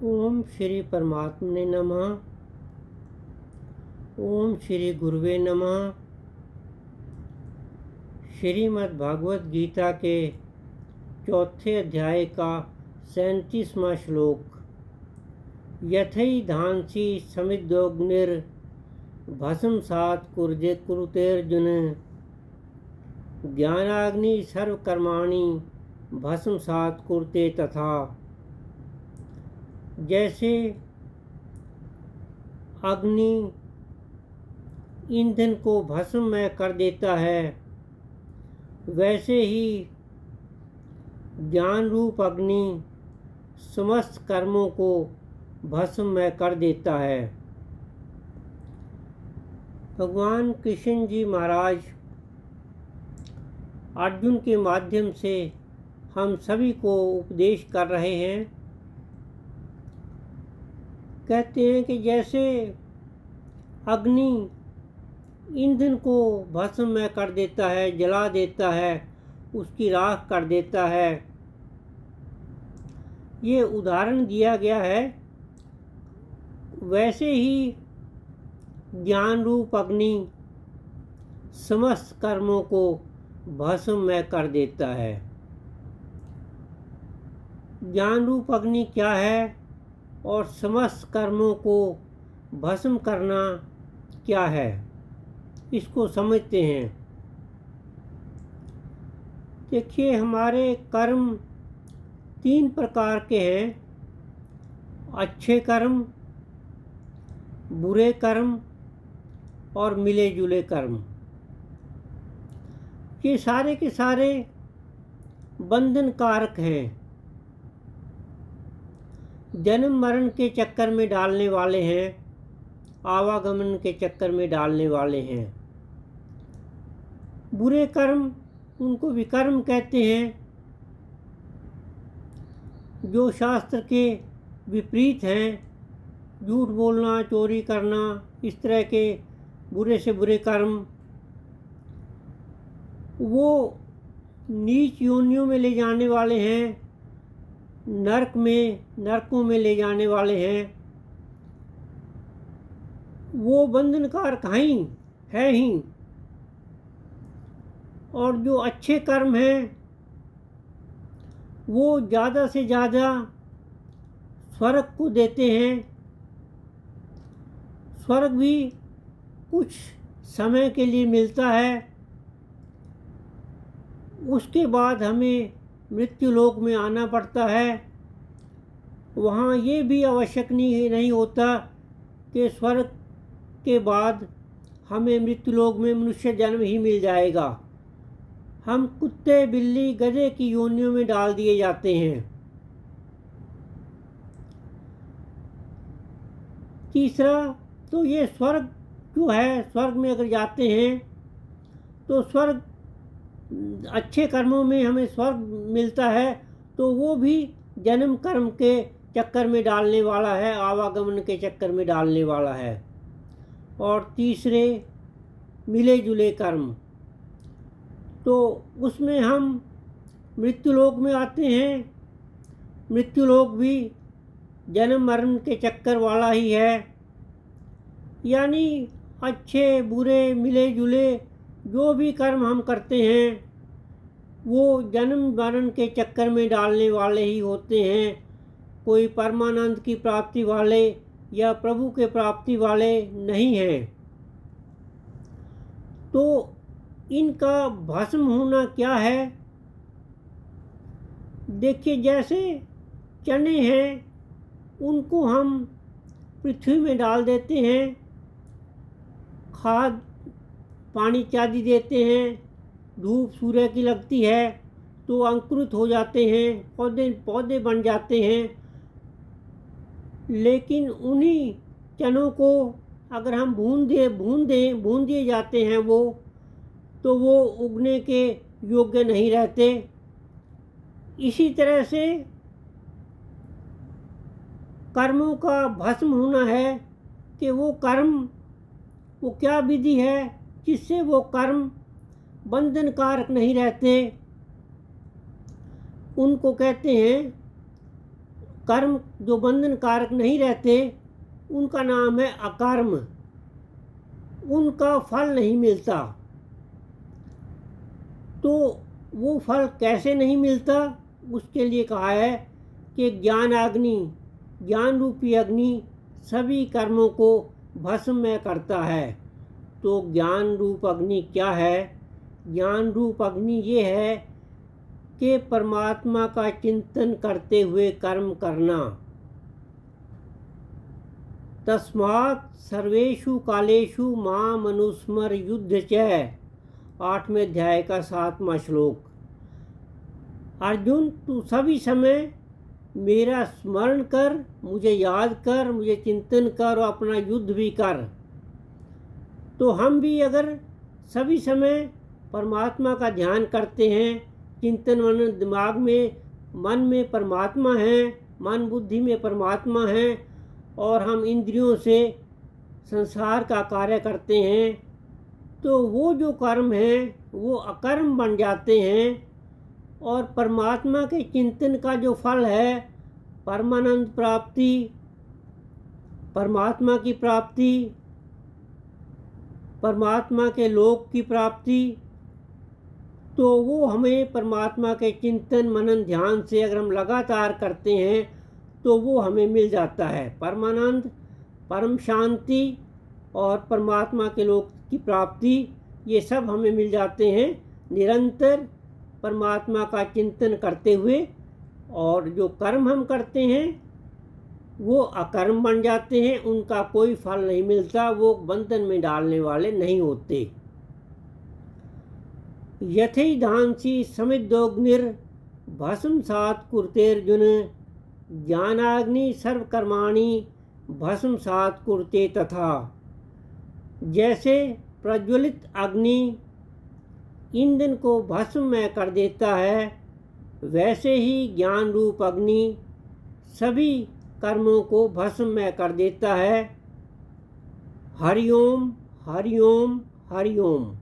ओम श्री परमात्मने नमः। ओम श्री गुरुवे नमः। श्रीमद् भागवत गीता के चौथे अध्याय का 37वां श्लोक। यथै धांसी समिद्धोग्निर भस्मसात् कुरुतेर्जुन ज्ञानाग्नि सर्वकर्माणि भस्मसात् कुरुते तथा। जैसे अग्नि ईंधन को भस्म में कर देता है, वैसे ही ज्ञान रूप अग्नि समस्त कर्मों को भस्म में कर देता है। भगवान कृष्ण जी महाराज अर्जुन के माध्यम से हम सभी को उपदेश कर रहे हैं। कहते हैं कि जैसे अग्नि ईंधन को भस्म में कर देता है, जला देता है, उसकी राख कर देता है। ये उदाहरण दिया गया है। वैसे ही ज्ञान रूप अग्नि समस्त कर्मों को भस्म में कर देता है। ज्ञान रूप अग्नि क्या है और समस्त कर्मों को भस्म करना क्या है, इसको समझते हैं। देखिए, हमारे कर्म 3 प्रकार के हैं। अच्छे कर्म, बुरे कर्म और मिले जुले कर्म। ये सारे के सारे बंधन कारक हैं, जन्म मरण के चक्कर में डालने वाले हैं, आवागमन के चक्कर में डालने वाले हैं। बुरे कर्म उनको विकर्म कहते हैं, जो शास्त्र के विपरीत हैं। झूठ बोलना, चोरी करना, इस तरह के बुरे से बुरे कर्म, वो नीच योनियों में ले जाने वाले हैं, नरकों में ले जाने वाले हैं। वो बंधनकारक हैं ही। और जो अच्छे कर्म हैं वो ज़्यादा से ज़्यादा स्वर्ग को देते हैं। स्वर्ग भी कुछ समय के लिए मिलता है, उसके बाद हमें मृत्यु लोक में आना पड़ता है। वहाँ ये भी आवश्यक नहीं होता कि स्वर्ग के बाद हमें मृत्यु लोक में मनुष्य जन्म ही मिल जाएगा। हम कुत्ते, बिल्ली, गधे की योनियों में डाल दिए जाते हैं। तीसरा, तो ये स्वर्ग जो है, स्वर्ग में अगर जाते हैं तो स्वर्ग, अच्छे कर्मों में हमें स्वर्ग मिलता है, तो वो भी जन्म कर्म के चक्कर में डालने वाला है, आवागमन के चक्कर में डालने वाला है। और तीसरे, मिले जुले कर्म, तो उसमें हम मृत्युलोक में आते हैं। मृत्युलोक भी जन्म मरण के चक्कर वाला ही है। यानी अच्छे बुरे मिले जुले जो भी कर्म हम करते हैं वो जन्म मरण के चक्कर में डालने वाले ही होते हैं। कोई परमानंद की प्राप्ति वाले या प्रभु के प्राप्ति वाले नहीं हैं। तो इनका भस्म होना क्या है? देखिए, जैसे चने हैं, उनको हम पृथ्वी में डाल देते हैं, खाद पानी इत्यादि देते हैं, धूप सूर्य की लगती है तो अंकुरित हो जाते हैं, पौधे बन जाते हैं। लेकिन उन्हीं चनों को अगर हम भून दिए जाते हैं तो वो उगने के योग्य नहीं रहते। इसी तरह से कर्मों का भस्म होना है कि वो क्या विधि है जिससे वो कर्म बंधन कारक नहीं रहते। उनको कहते हैं कर्म जो बंधन कारक नहीं रहते उनका नाम है अकर्म, उनका फल नहीं मिलता। तो वो फल कैसे नहीं मिलता, उसके लिए कहा है कि ज्ञान अग्नि, ज्ञान रूपी अग्नि सभी कर्मों को भस्म में करता है। तो ज्ञान रूप अग्नि क्या है? ज्ञान रूप अग्नि ये है कि परमात्मा का चिंतन करते हुए कर्म करना। तस्मात् सर्वेषु कालेषु माम अनुस्मर युद्ध च, 8वें अध्याय का 7वां श्लोक। अर्जुन, तू सभी समय मेरा स्मरण कर, मुझे याद कर, मुझे चिंतन कर और अपना युद्ध भी कर। तो हम भी अगर सभी समय परमात्मा का ध्यान करते हैं, चिंतन मनन, दिमाग में, मन में परमात्मा है, मन बुद्धि में परमात्मा है, और हम इंद्रियों से संसार का कार्य करते हैं, तो वो जो कर्म हैं वो अकर्म बन जाते हैं। और परमात्मा के चिंतन का जो फल है, परमानंद प्राप्ति, परमात्मा की प्राप्ति, परमात्मा के लोक की प्राप्ति, तो वो हमें परमात्मा के चिंतन मनन ध्यान से अगर हम लगातार करते हैं तो वो हमें मिल जाता है। परमानंद, परम शांति और परमात्मा के लोक की प्राप्ति, ये सब हमें मिल जाते हैं निरंतर परमात्मा का चिंतन करते हुए। और जो कर्म हम करते हैं वो अकर्म बन जाते हैं, उनका कोई फल नहीं मिलता, वो बंधन में डालने वाले नहीं होते। यथैधांसि समिद्धोऽग्निर् भस्मसात् कुरुतेऽर्जुन, ज्ञानाग्नि सर्वकर्माणि भस्मसात् कुरुते तथा। जैसे प्रज्वलित अग्नि ईंधन को भस्म में कर देता है, वैसे ही ज्ञान रूप अग्नि सभी कर्मों को भस्म में कर देता है। हरिओम हरिओम हरिओम।